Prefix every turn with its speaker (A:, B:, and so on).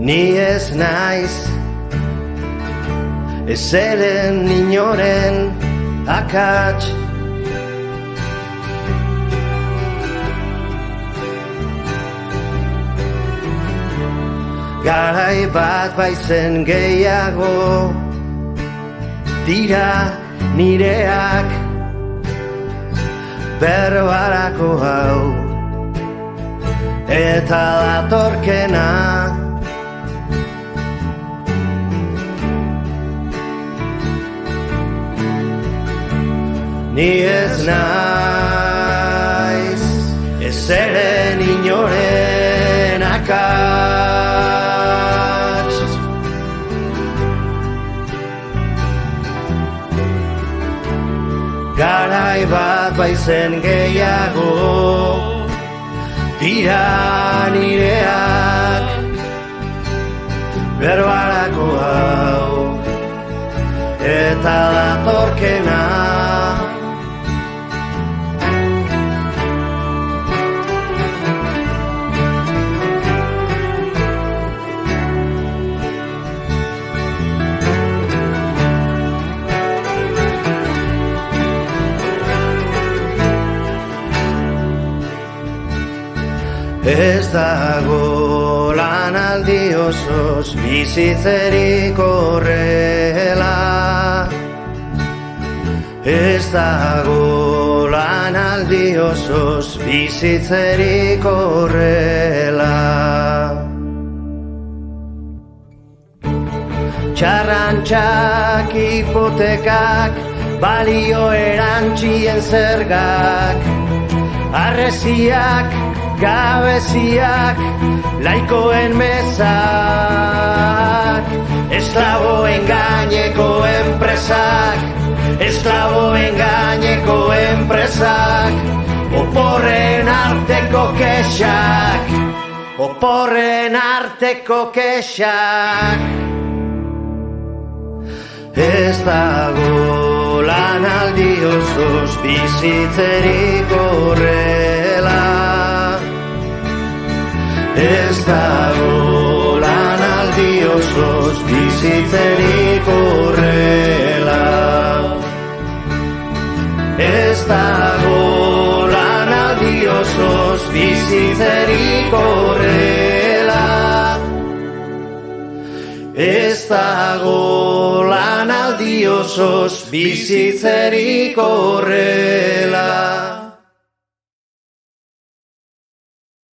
A: Ni ez naiz ezeren inoren akats. Garai bat baizen gehiago dira nireak berbarako hau eta datorkena. Ni ez naiz ezeren inoren akats. Garai bat baizen gehiago dira nireak berbarako hau eta datorkena. Ez dago lanaldi osoz bizitzerik horrela. Ez dago lanaldi osoz bizitzerik horrela. Txarrantxak, hipotekak, balio erantzien zergak, arreziak, gabeziak, laikoen mezak, esklaboen gaineko enpresak, esklaboen gaineko enpresak, oporren arteko kexak, oporren arteko kexak. Ez dago lanaldi osoz bizitzerik horrela. Ez dago lanaldi osoz bizitzerik horrela. Ez dago lanaldi osoz bizitzerik horrela. Ez dago lanaldi osoz bizitzerik horrela.